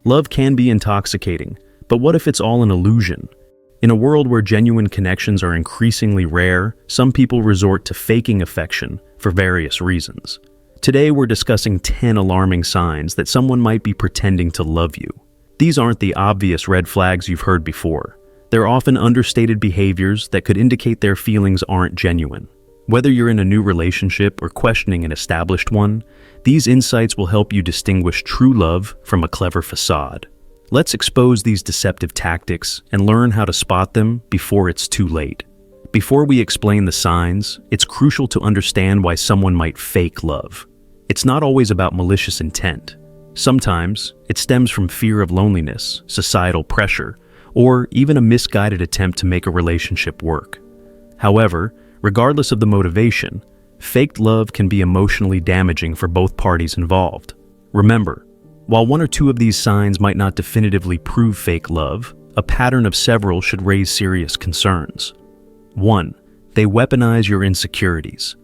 Love can be intoxicating, but what if it's all an illusion? In a world where genuine connections are increasingly rare, some people resort to faking affection for various reasons. Today we're discussing 10 alarming signs that someone might be pretending to love you. These aren't the obvious red flags you've heard before. They're often understated behaviors that could indicate their feelings aren't genuine. Whether you're in a new relationship or questioning an established one, these insights will help you distinguish true love from a clever facade. Let's expose these deceptive tactics and learn how to spot them before it's too late. Before we explain the signs, it's crucial to understand why someone might fake love. It's not always about malicious intent. Sometimes, it stems from fear of loneliness, societal pressure, or even a misguided attempt to make a relationship work. However, regardless of the motivation, faked love can be emotionally damaging for both parties involved. Remember, while one or two of these signs might not definitively prove fake love, a pattern of several should raise serious concerns. 1. They weaponize your insecurities.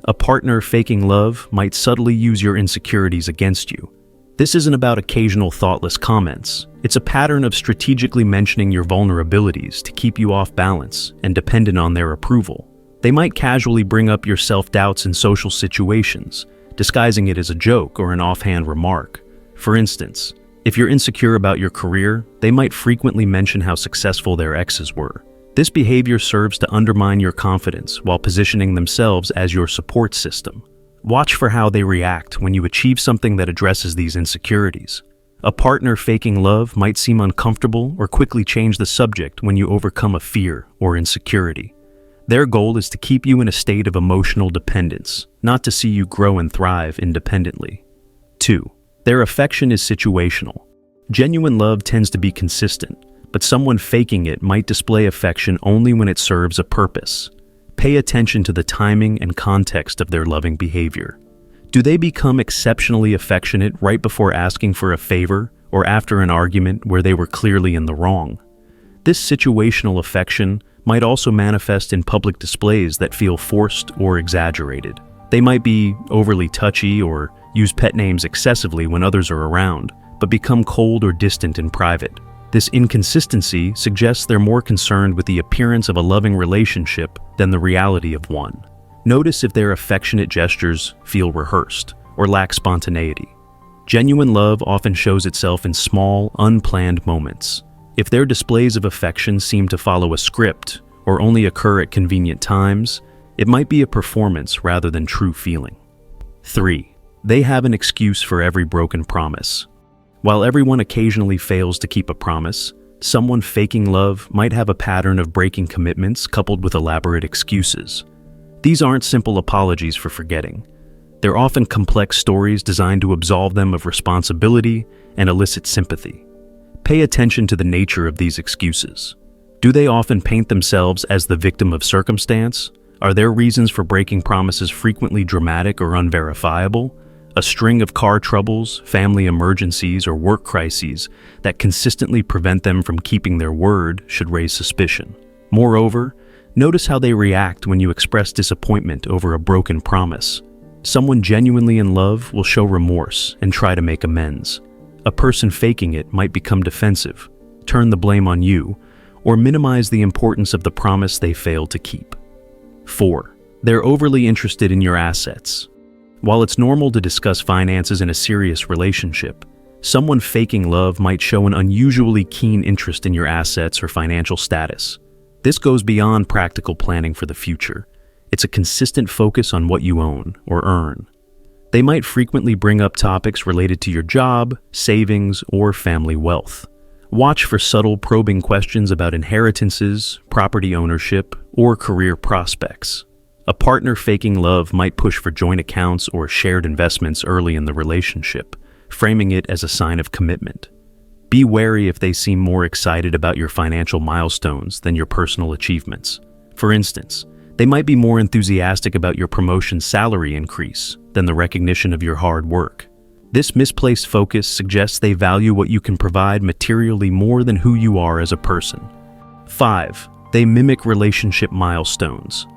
A partner faking love might subtly use your insecurities against you. This isn't about occasional thoughtless comments. It's a pattern of strategically mentioning your vulnerabilities to keep you off balance and dependent on their approval. They might casually bring up your self-doubts in social situations, disguising it as a joke or an offhand remark. For instance, if you're insecure about your career, they might frequently mention how successful their exes were. This behavior serves to undermine your confidence while positioning themselves as your support system. Watch for how they react when you achieve something that addresses these insecurities. A partner faking love might seem uncomfortable or quickly change the subject when you overcome a fear or insecurity. Their goal is to keep you in a state of emotional dependence, not to see you grow and thrive independently. 2. Their affection is situational. Genuine love tends to be consistent, but someone faking it might display affection only when it serves a purpose. Pay attention to the timing and context of their loving behavior. Do they become exceptionally affectionate right before asking for a favor or after an argument where they were clearly in the wrong? This situational affection might also manifest in public displays that feel forced or exaggerated. They might be overly touchy or use pet names excessively when others are around, but become cold or distant in private. This inconsistency suggests they're more concerned with the appearance of a loving relationship than the reality of one. Notice if their affectionate gestures feel rehearsed or lack spontaneity. Genuine love often shows itself in small, unplanned moments. If their displays of affection seem to follow a script or only occur at convenient times, it might be a performance rather than true feeling. 3. They have an excuse for every broken promise. While everyone occasionally fails to keep a promise, someone faking love might have a pattern of breaking commitments coupled with elaborate excuses. These aren't simple apologies for forgetting. They're often complex stories designed to absolve them of responsibility and elicit sympathy. Pay attention to the nature of these excuses. Do they often paint themselves as the victim of circumstance? Are their reasons for breaking promises frequently dramatic or unverifiable? A string of car troubles, family emergencies, or work crises that consistently prevent them from keeping their word should raise suspicion. Moreover, notice how they react when you express disappointment over a broken promise. Someone genuinely in love will show remorse and try to make amends. A person faking it might become defensive, turn the blame on you, or minimize the importance of the promise they failed to keep. 4. They're overly interested in your assets. While it's normal to discuss finances in a serious relationship, someone faking love might show an unusually keen interest in your assets or financial status. This goes beyond practical planning for the future. It's a consistent focus on what you own or earn. They might frequently bring up topics related to your job, savings, or family wealth. Watch for subtle probing questions about inheritances, property ownership, or career prospects. A partner faking love might push for joint accounts or shared investments early in the relationship, framing it as a sign of commitment. Be wary if they seem more excited about your financial milestones than your personal achievements. For instance, they might be more enthusiastic about your promotion's salary increase than the recognition of your hard work. This misplaced focus suggests they value what you can provide materially more than who you are as a person. 5. They mimic relationship milestones.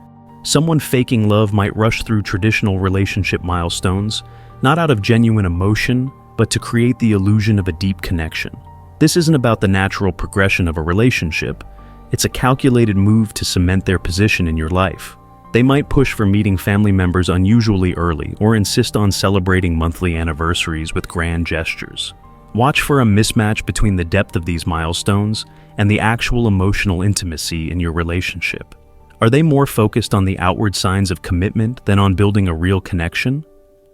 Someone faking love might rush through traditional relationship milestones, not out of genuine emotion, but but to create the illusion of a deep connection. This isn't about the natural progression of a relationship. It's a calculated move to cement their position in your life. They might push for meeting family members unusually early or insist on celebrating monthly anniversaries with grand gestures. Watch for a mismatch between the depth of these milestones and the actual emotional intimacy in your relationship. Are they more focused on the outward signs of commitment than on building a real connection?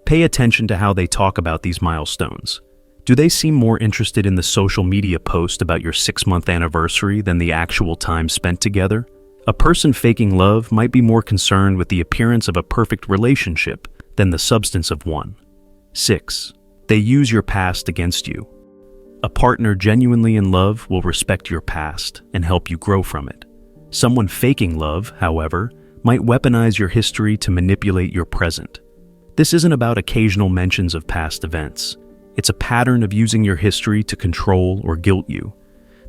Pay attention to how they talk about these milestones. Do they seem more interested in the social media post about your 6-month anniversary than the actual time spent together? A person faking love might be more concerned with the appearance of a perfect relationship than the substance of one. 6. They use your past against you. A partner genuinely in love will respect your past and help you grow from it. Someone faking love, however, might weaponize your history to manipulate your present. This isn't about occasional mentions of past events. It's a pattern of using your history to control or guilt you.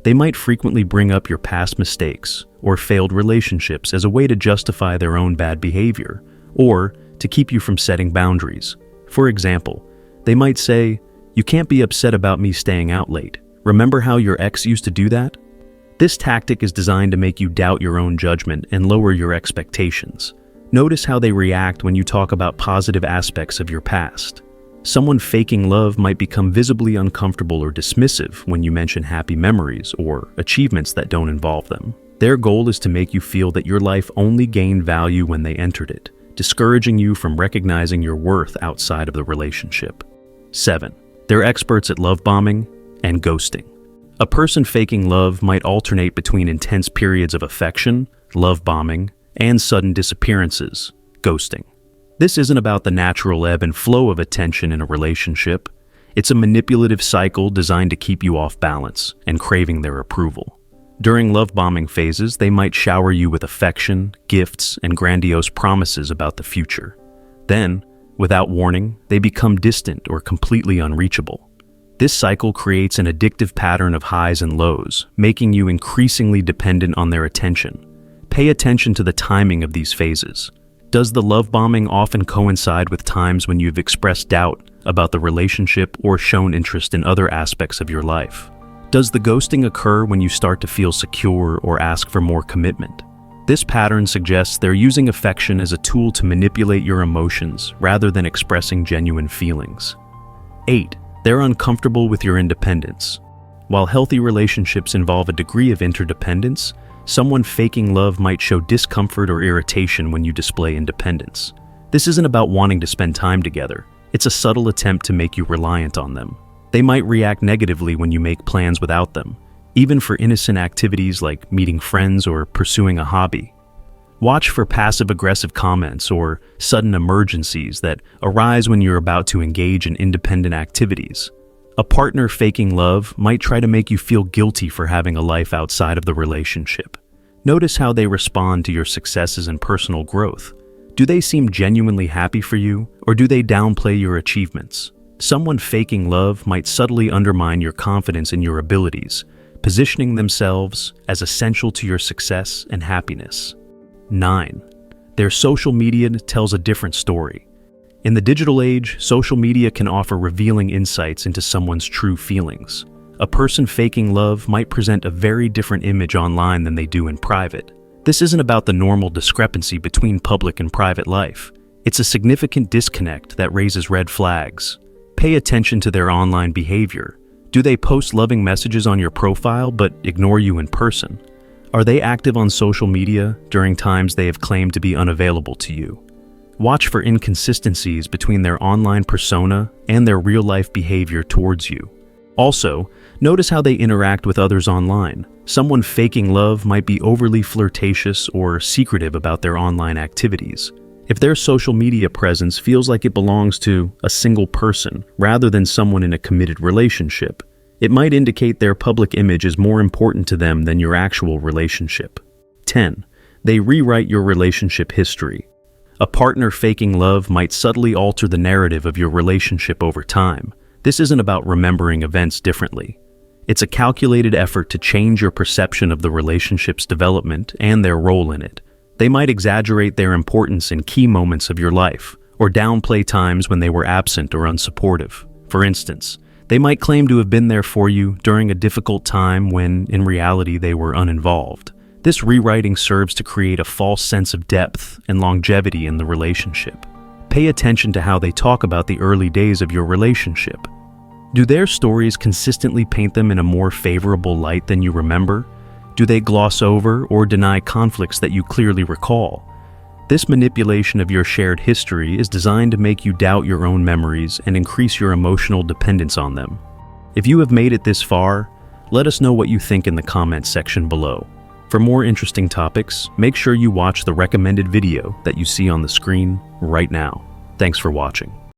They might frequently bring up your past mistakes or failed relationships as a way to justify their own bad behavior or to keep you from setting boundaries. For example, they might say, "You can't be upset about me staying out late. Remember how your ex used to do that?" This tactic is designed to make you doubt your own judgment and lower your expectations. Notice how they react when you talk about positive aspects of your past. Someone faking love might become visibly uncomfortable or dismissive when you mention happy memories or achievements that don't involve them. Their goal is to make you feel that your life only gained value when they entered it, discouraging you from recognizing your worth outside of the relationship. 7. They're experts at love bombing and ghosting. A person faking love might alternate between intense periods of affection, love bombing, and sudden disappearances, ghosting. This isn't about the natural ebb and flow of attention in a relationship. It's a manipulative cycle designed to keep you off balance and craving their approval. During love bombing phases, they might shower you with affection, gifts, and grandiose promises about the future. Then, without warning, they become distant or completely unreachable. This cycle creates an addictive pattern of highs and lows, making you increasingly dependent on their attention. Pay attention to the timing of these phases. Does the love bombing often coincide with times when you've expressed doubt about the relationship or shown interest in other aspects of your life? Does the ghosting occur when you start to feel secure or ask for more commitment? This pattern suggests they're using affection as a tool to manipulate your emotions rather than expressing genuine feelings. 8. They're uncomfortable with your independence. While healthy relationships involve a degree of interdependence, someone faking love might show discomfort or irritation when you display independence. This isn't about wanting to spend time together. It's a subtle attempt to make you reliant on them. They might react negatively when you make plans without them, even for innocent activities like meeting friends or pursuing a hobby. Watch for passive-aggressive comments or sudden emergencies that arise when you're about to engage in independent activities. A partner faking love might try to make you feel guilty for having a life outside of the relationship. Notice how they respond to your successes and personal growth. Do they seem genuinely happy for you, or do they downplay your achievements? Someone faking love might subtly undermine your confidence in your abilities, positioning themselves as essential to your success and happiness. 9. Their social media tells a different story. In the digital age, social media can offer revealing insights into someone's true feelings. A person faking love might present a very different image online than they do in private. This isn't about the normal discrepancy between public and private life. It's a significant disconnect that raises red flags. Pay attention to their online behavior. Do they post loving messages on your profile but ignore you in person? Are they active on social media during times they have claimed to be unavailable to you? Watch for inconsistencies between their online persona and their real-life behavior towards you. Also, notice how they interact with others online. Someone faking love might be overly flirtatious or secretive about their online activities. If their social media presence feels like it belongs to a single person rather than someone in a committed relationship, it might indicate their public image is more important to them than your actual relationship. 10. They rewrite your relationship history. A partner faking love might subtly alter the narrative of your relationship over time. This isn't about remembering events differently. It's a calculated effort to change your perception of the relationship's development and their role in it. They might exaggerate their importance in key moments of your life, or downplay times when they were absent or unsupportive. For instance, They might claim to have been there for you during a difficult time when, in reality, they were uninvolved. This rewriting serves to create a false sense of depth and longevity in the relationship. Pay attention to how they talk about the early days of your relationship. Do their stories consistently paint them in a more favorable light than you remember? Do they gloss over or deny conflicts that you clearly recall? This manipulation of your shared history is designed to make you doubt your own memories and increase your emotional dependence on them. If you have made it this far, let us know what you think in the comments section below. For more interesting topics, make sure you watch the recommended video that you see on the screen right now. Thanks for watching.